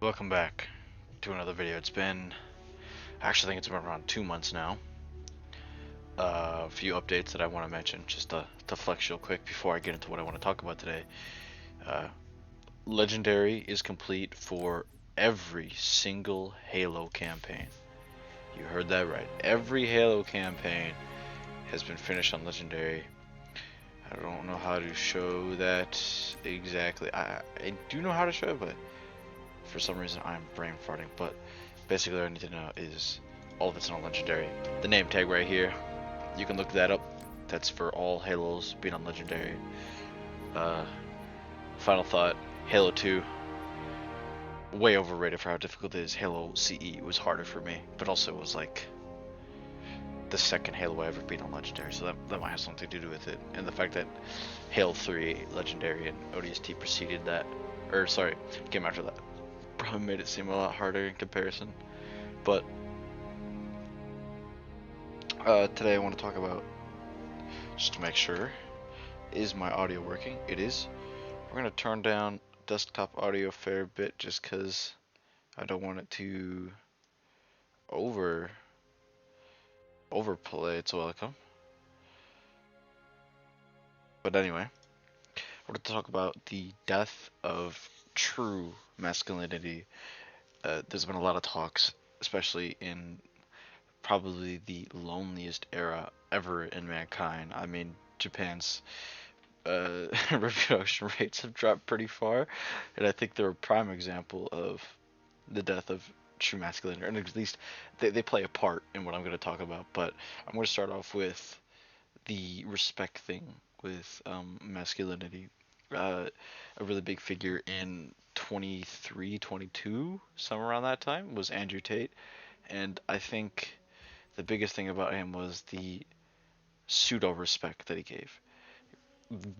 Welcome back to another video. It's been, I actually think it's been around 2 months now. A few updates that I want to mention, just to flex real quick before I get into what I want to talk about today. Uh, Legendary is complete for every single Halo campaign. You heard that right. Every Halo campaign has been finished on Legendary. I don't know how to show that exactly. I do know how to show it, but for some reason I'm brain farting. But basically what I need to know is all of it's on Legendary. The name tag right here, you can look that up. That's for all Halos being on Legendary. Final thought, Halo 2, way overrated for how difficult it is. Halo CE was harder for me, but also it was like the second Halo I ever beat on Legendary, so that might have something to do with it. And the fact that Halo 3 Legendary and ODST preceded that, or sorry, came after that, probably made it seem a lot harder in comparison. But today I want to talk about, just to make sure, is my audio working? It is. We're going to turn down desktop audio a fair bit just because I don't want it to overplay its welcome. But anyway, we're going to talk about the death of true masculinity. There's been a lot of talks, especially in probably the loneliest era ever in mankind. I mean, Japan's reproduction rates have dropped pretty far, and I think they're a prime example of the death of true masculinity, and at least they play a part in what I'm going to talk about. But I'm going to start off with the respect thing with masculinity. A really big figure in 23, 22, somewhere around that time, was Andrew Tate, and I think the biggest thing about him was the pseudo respect that he gave.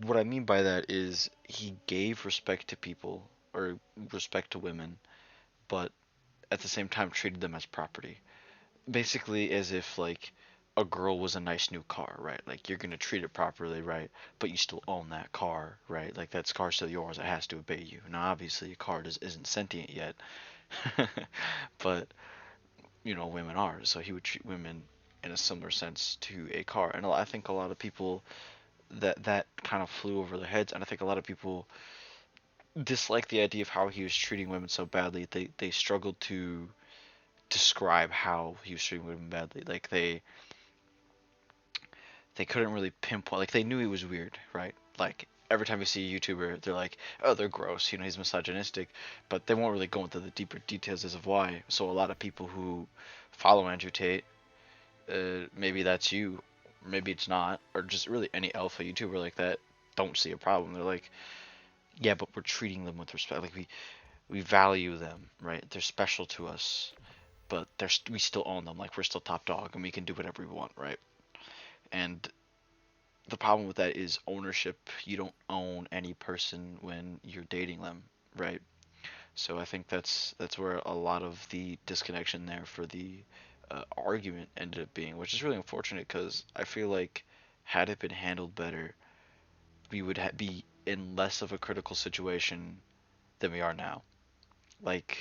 What I mean by that is he gave respect to people, or respect to women, but at the same time treated them as property. Basically as if like a girl was a nice new car, right? Like you're gonna treat it properly, right? But you still own that car, right? Like that car's still yours. It has to obey you. Now obviously a car isn't sentient yet, but you know women are. So he would treat women in a similar sense to a car. And I think a lot of people that kind of flew over their heads, and I think a lot of people dislike the idea of how he was treating women so badly. They struggled to describe how he was treating women badly. Like they couldn't really pinpoint. Like they knew he was weird, right? Like every time you see a YouTuber, they're like, oh, they're gross. You know, he's misogynistic, but they won't really go into the deeper details as of why. So a lot of people who follow Andrew Tate, maybe that's you, maybe it's not, or just really any alpha YouTuber like that, don't see a problem. They're like, yeah, but we're treating them with respect. Like we value them, right? They're special to us, but we still own them. Like we're still top dog, and we can do whatever we want, right? And the problem with that is ownership. You don't own any person when you're dating them, right? So I think that's where a lot of the disconnection there for the argument ended up being, which is really unfortunate because I feel like had it been handled better, we would be in less of a critical situation than we are now. Like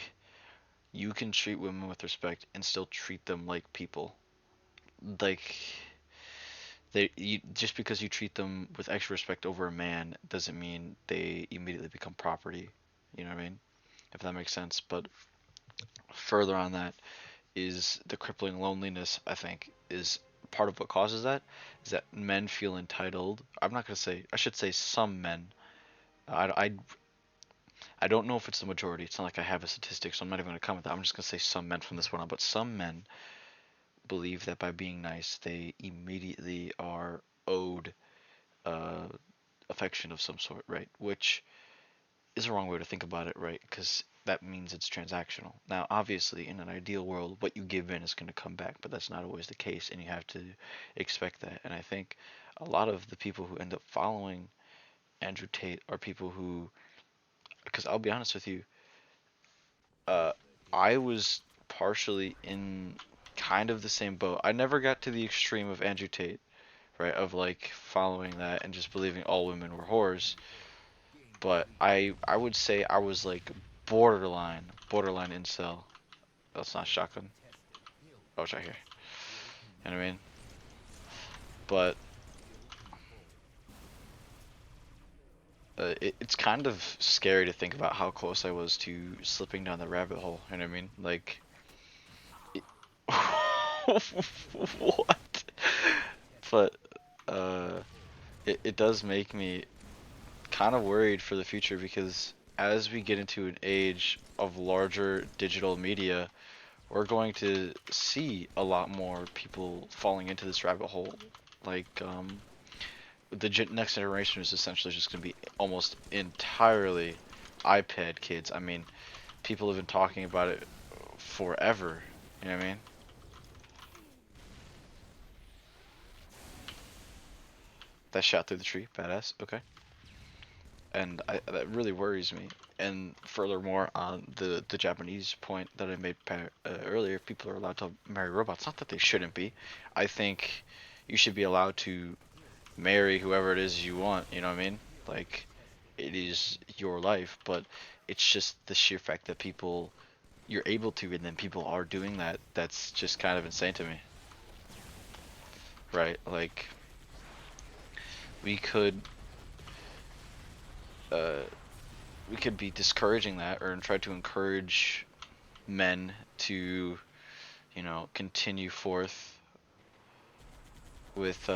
you can treat women with respect and still treat them like people. Like just because you treat them with extra respect over a man doesn't mean they immediately become property. You know what I mean? If that makes sense. But further on that is the crippling loneliness, I think, is part of what causes that, is that men feel entitled. I'm not going to say, I should say some men. I don't know if it's the majority. It's not like I have a statistic, so I'm not even going to comment that. I'm just going to say some men from this one on. But some men believe that by being nice, they immediately are owed uh, affection of some sort, right? Which is a wrong way to think about it, right? Because that means it's transactional. Now, obviously, in an ideal world, what you give in is going to come back, but that's not always the case, and you have to expect that. And I think a lot of the people who end up following Andrew Tate are people who, because I'll be honest with you, uh, I was partially in kind of the same boat. I never got to the extreme of Andrew Tate, right? Of like following that and just believing all women were whores. But I would say I was like borderline borderline incel. That's not shotgun. Oh, it's right here. You know what I mean? But it's kind of scary to think about how close I was to slipping down the rabbit hole. You know what I mean? Like, it, what? But uh, it does make me kind of worried for the future because as we get into an age of larger digital media, we're going to see a lot more people falling into this rabbit hole. Like, next generation is essentially just going to be almost entirely iPad kids. I mean, people have been talking about it forever. You know what I mean? That shot through the tree, badass. Okay. And that really worries me. And furthermore, on the Japanese point that I made earlier, people are allowed to marry robots. Not that they shouldn't be. I think you should be allowed to marry whoever it is you want. You know what I mean? Like, it is your life, but it's just the sheer fact that people you're able to, and then people are doing that. That's just kind of insane to me, right? Like, we could uh, we could be discouraging that, or try to encourage men to, continue forth with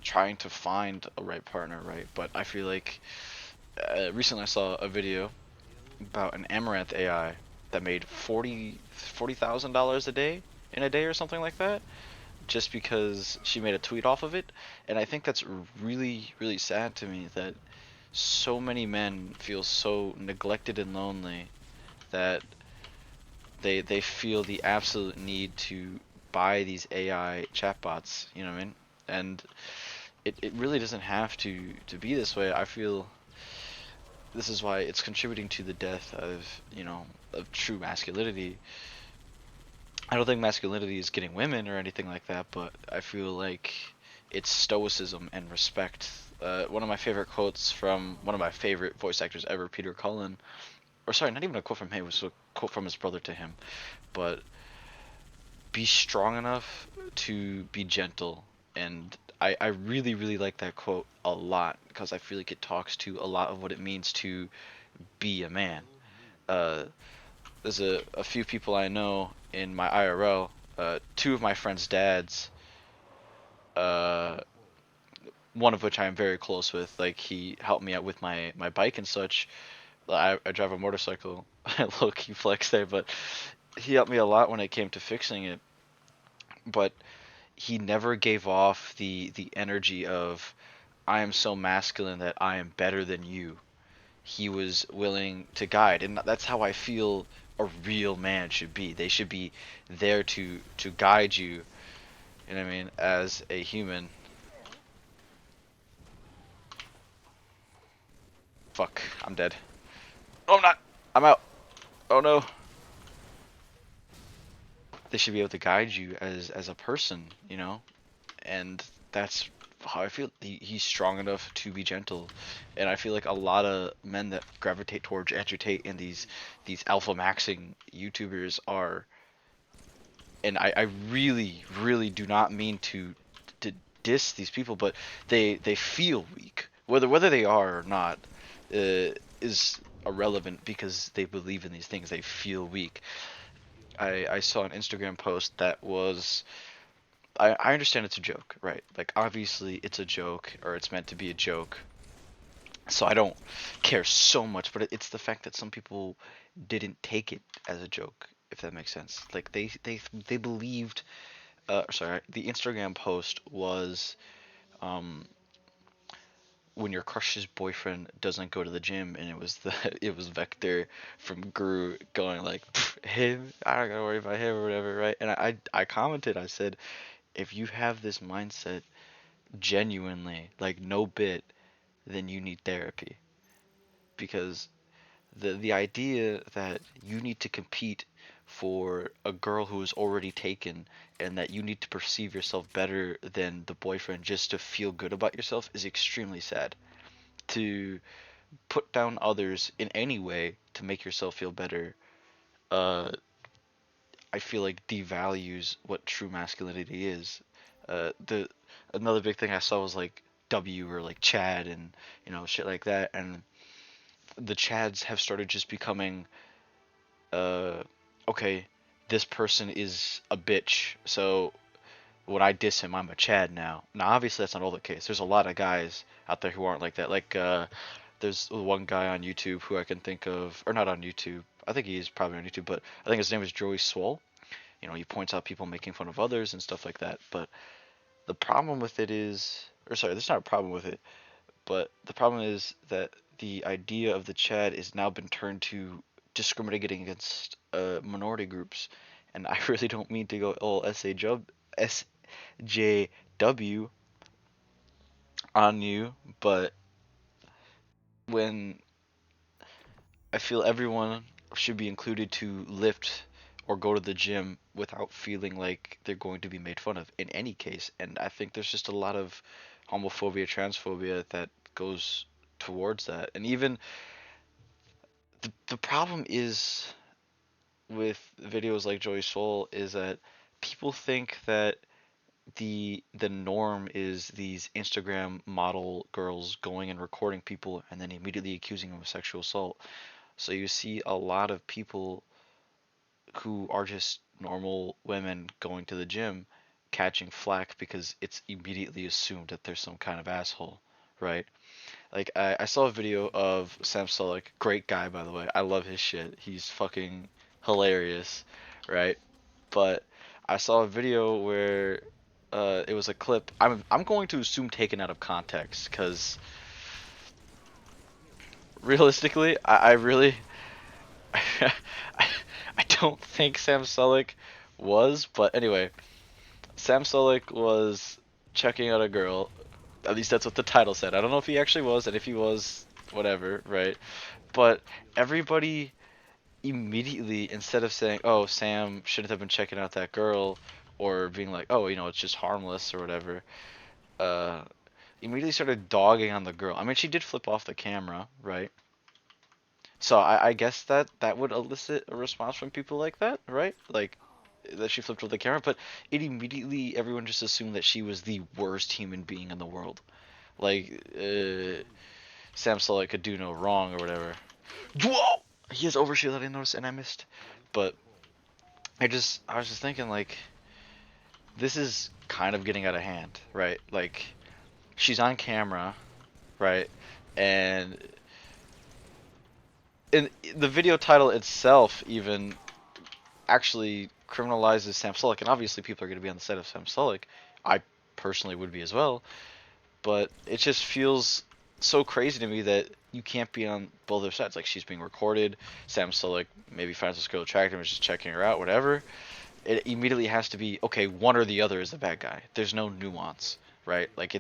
trying to find a right partner, right? But I feel like recently I saw a video about an Amaranth AI that made $40,000 a day in a day or something like that, just because she made a tweet off of it. And I think that's really, really sad to me that so many men feel so neglected and lonely that they feel the absolute need to buy these AI chatbots, you know what I mean? And it really doesn't have to be this way. I feel this is why it's contributing to the death of true masculinity. I don't think masculinity is getting women or anything like that, but I feel like it's stoicism and respect. One of my favorite quotes from one of my favorite voice actors ever, Peter Cullen, or sorry, not even a quote from him, it was a quote from his brother to him, but be strong enough to be gentle. And I really, really like that quote a lot because I feel like it talks to a lot of what it means to be a man. Uh, there's a few people I know in my IRL, two of my friends' dads, uh, one of which I am very close with. Like, he helped me out with my bike and such. I drive a motorcycle. Low key flex there, but he helped me a lot when it came to fixing it. But he never gave off the energy of I am so masculine that I am better than you. He was willing to guide, and that's how I feel a real man should be. They should be there to guide you, you know what I mean, as a human. Fuck, I'm dead. Oh, I'm not. I'm out. Oh no. They should be able to guide you as a person, and that's how I feel. He's strong enough to be gentle, and I feel like a lot of men that gravitate towards agitate and these alpha maxing YouTubers are, and I really, really do not mean to diss these people, but they feel weak, whether they are or not, is irrelevant because they believe in these things. They feel weak. I saw an Instagram post that was, I understand it's a joke, right? Like, obviously it's a joke, or it's meant to be a joke, so I don't care so much, but it's the fact that some people didn't take it as a joke, if that makes sense. Like, they believed, sorry, the Instagram post was, um, when your crush's boyfriend doesn't go to the gym, and it was it was Vector from Gru going like, him, I don't gotta worry about him or whatever, right? And I commented, I said, if you have this mindset genuinely, like no bit, then you need therapy. Because the idea that you need to compete for a girl who is already taken, and that you need to perceive yourself better than the boyfriend just to feel good about yourself is extremely sad. To put down others in any way to make yourself feel better uh, I feel like devalues what true masculinity is. The Another big thing I saw was like W or like Chad and shit like that, and the Chads have started just becoming uh okay, this person is a bitch, so when I diss him, I'm a Chad now. Now, obviously, that's not all the case. There's a lot of guys out there who aren't like that. Like, there's one guy on YouTube who I can think of, or not on YouTube. I think he's probably on YouTube, but I think his name is Joey Swole. He points out people making fun of others and stuff like that. But the problem with it is, or sorry, there's not a problem with it, but the problem is that the idea of the Chad is now been turned to discriminating against minority groups, and I really don't mean to go all SJW on you, but when I feel everyone should be included to lift or go to the gym without feeling like they're going to be made fun of in any case. And I think there's just a lot of homophobia, transphobia that goes towards that. And even the problem is with videos like Joy Soul is that people think that the norm is these Instagram model girls going and recording people and then immediately accusing them of sexual assault. So you see a lot of people who are just normal women going to the gym catching flack because it's immediately assumed that there's some kind of asshole, right? Like I saw a video of Sam Sulek, great guy by the way. I love his shit. He's fucking hilarious, right? But I saw a video where it was a clip. I'm going to assume taken out of context because realistically, I really I, I don't think Sam Sulek was, but anyway, Sam Sulek was checking out a girl. At least that's what the title said. I don't know if he actually was, and if he was, whatever, right? But everybody immediately, instead of saying, "Oh, Sam shouldn't have been checking out that girl," or being like, "Oh, it's just harmless" or whatever, uh, immediately started dogging on the girl. I mean, she did flip off the camera, right? So I guess that would elicit a response from people like that, right? Like that she flipped over the camera, but it immediately everyone just assumed that she was the worst human being in the world. Like Sam Sulek could do no wrong or whatever. Whoa! He has overshield, I didn't notice, and I missed. But I was just thinking like this is kind of getting out of hand, right? Like she's on camera, right? And in the video title itself even actually criminalizes Sam Sulek, and obviously people are going to be on the side of Sam Sulek. I personally would be as well, but it just feels so crazy to me that you can't be on both their sides. Like she's being recorded, Sam Sulek maybe finds this girl attractive and is just checking her out, whatever. It immediately has to be okay. One or the other is the bad guy. There's no nuance, right? Like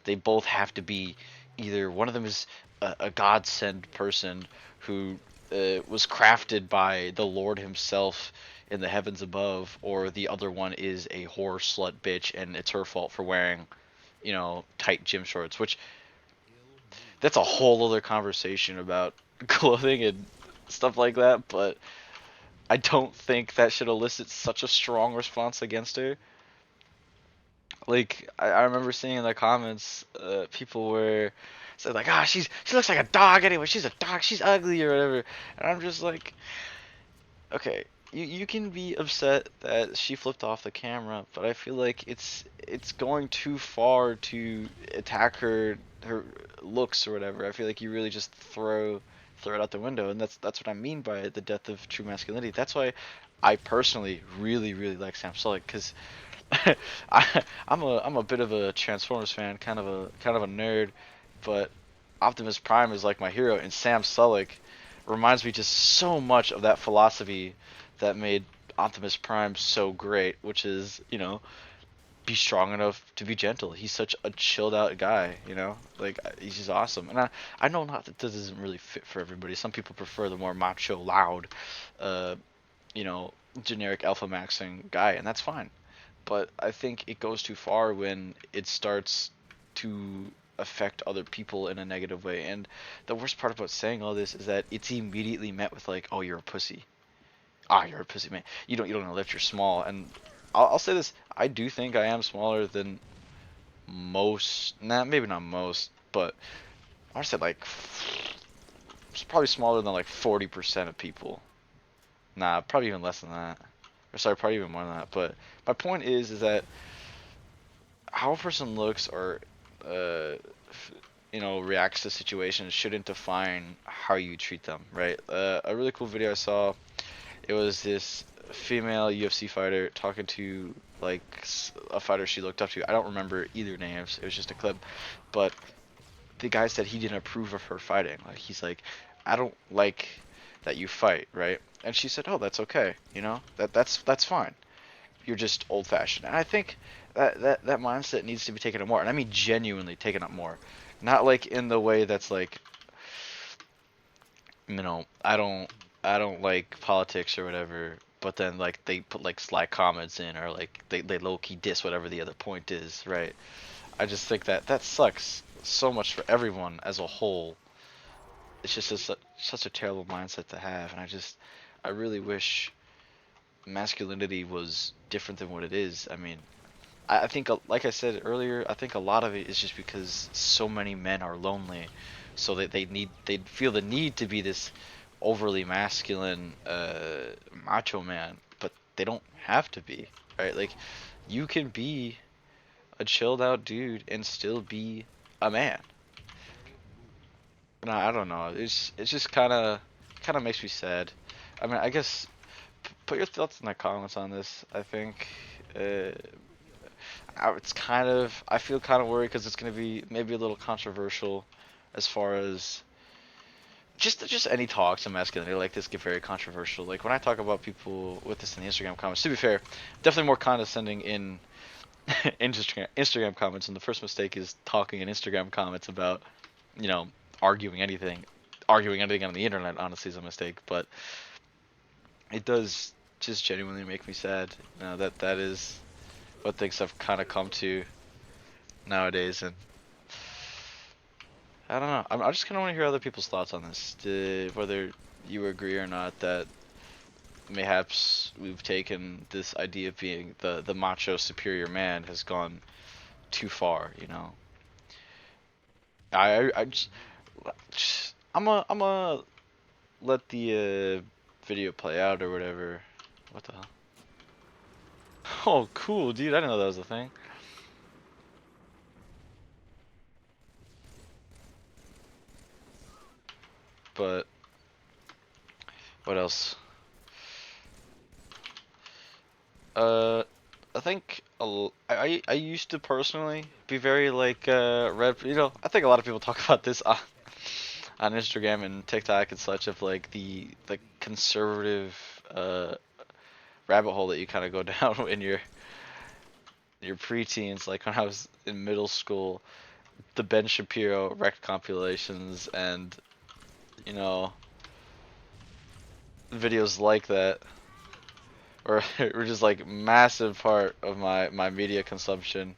they both have to be either one of them is a godsend person who was crafted by the Lord himself in the heavens above, or the other one is a whore slut bitch and it's her fault for wearing, tight gym shorts, which that's a whole other conversation about clothing and stuff like that, but I don't think that should elicit such a strong response against her. Like I remember seeing in the comments, people were said like, she looks like a dog anyway. She's a dog. She's ugly or whatever. And I'm just like, okay, you can be upset that she flipped off the camera, but I feel like it's going too far to attack her looks or whatever. I feel like you really just throw it out the window, and that's what I mean by the death of true masculinity. That's why I personally really like Sam Sulek because I'm a bit of a Transformers fan, kind of a nerd, but Optimus Prime is like my hero, and Sam Sulek reminds me just so much of that philosophy that made Optimus Prime so great, which is, be strong enough to be gentle. He's such a chilled out guy, like he's just awesome. And I know not that this isn't really fit for everybody. Some people prefer the more macho, loud, uh, you know, generic alpha maxing guy, and that's fine. But I think it goes too far when it starts to affect other people in a negative way. And the worst part about saying all this is that it's immediately met with like, "Oh, you're a pussy." you're a pussy man. You don't know lift. You're small. And I'll say this. I do think I am smaller than most. Nah, maybe not most, but I would say like it's probably smaller than like 40% of people. Nah, probably even less than that. Or sorry, probably even more than that. But my point is that how a person looks or reacts to situations shouldn't define how you treat them, right? A really cool video I saw, it was this female UFC fighter talking to like a fighter she looked up to. I don't remember either names. It was just a clip, but the guy said he didn't approve of her fighting. Like he's like, I don't like that you fight, right? And she said, oh, that's okay. That's fine. You're just old fashioned. And I think that mindset needs to be taken up more. And I mean genuinely taken up more. Not like in the way that's like, I don't like politics or whatever, but then like they put like sly comments in or like they low key diss whatever the other point is, right? I just think that sucks so much for everyone as a whole. It's just such a terrible mindset to have, and I really wish masculinity was different than what it is. I mean, I think, like I said earlier, I think a lot of it is just because so many men are lonely, so that they feel the need to be this overly masculine macho man, but they don't have to be, right? Like, you can be a chilled out dude and still be a man. No, I don't know. It's just kind of makes me sad. I mean, I guess put your thoughts in the comments on this. I think uh, it's I feel kind of worried because it's gonna be maybe a little controversial as far as just any talks on masculinity like this get very controversial. Like when I talk about people with this in the Instagram comments, to be fair, definitely more condescending in Instagram comments, and the first mistake is talking in Instagram comments about, you know, arguing anything. Arguing anything on the internet, honestly, is a mistake, but it does just genuinely make me sad. That is what things have kind of come to nowadays, and I don't know. I just kind of want to hear other people's thoughts on this, whether you agree or not that mayhaps we've taken this idea of being the macho superior man has gone too far. I just I'm a let the video play out or whatever. What the hell? Oh, cool, dude. I didn't know that was a thing. But what else? Uh, I think I used to personally be very like red. I think a lot of people talk about this on Instagram and TikTok and such of like the conservative rabbit hole that you kind of go down in your preteens. Like when I was in middle school, the Ben Shapiro rec compilations and you know videos like that were just like massive part of my media consumption.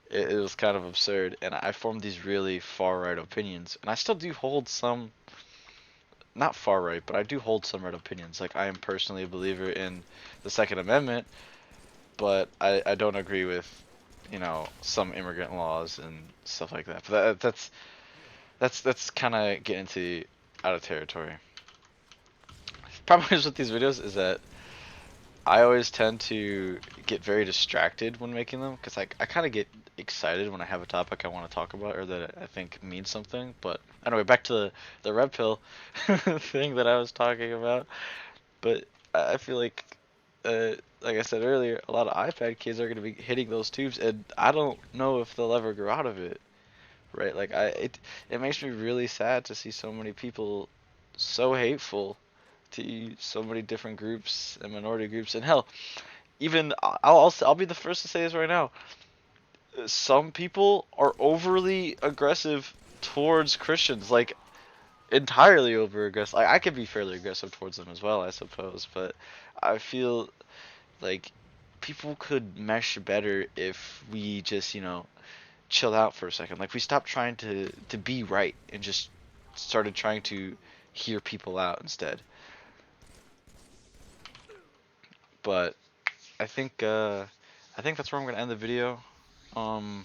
It was kind of absurd, and I formed these really far right opinions, and I still do hold some, not far right, but I do hold some right opinions. Like I am personally a believer in the Second Amendment, but I don't agree with some immigrant laws and stuff like that. But that's kind of getting into out of territory. Problem is with these videos is that I always tend to get very distracted when making them because I kind of get excited when I have a topic I want to talk about or that I think means something. But anyway, back to the red pill thing that I was talking about. But I feel like I said earlier, a lot of iPad kids are going to be hitting those tubes, and I don't know if they'll ever grow out of it. Right? Like it makes me really sad to see so many people so hateful to so many different groups and minority groups, and hell, even I'll be the first to say this right now. Some people are overly aggressive towards Christians, like entirely over aggressive. I could be fairly aggressive towards them as well, I suppose, but I feel like people could mesh better if we just chill out for a second. Like we stopped trying to be right and just started trying to hear people out instead. But I think that's where I'm gonna end the video. Um,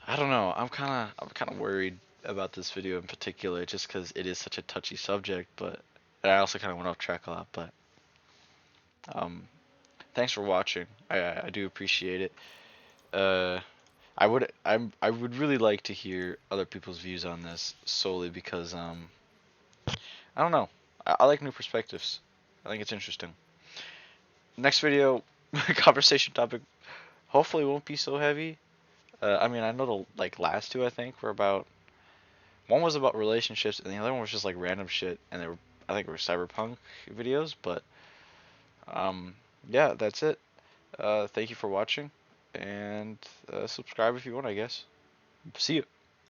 I don't know. I'm kind of worried about this video in particular, just because it is such a touchy subject. But I also kind of went off track a lot. But um, thanks for watching. I do appreciate it. Uh, I would really like to hear other people's views on this, solely because I don't know. I like new perspectives. I think it's interesting. Next video, conversation topic hopefully won't be so heavy. I mean, I know the last two I think were about, one was about relationships and the other one was just like random shit, and they were, I think, they were cyberpunk videos. But um, yeah, that's it. Thank you for watching, and subscribe if you want, I guess. See you.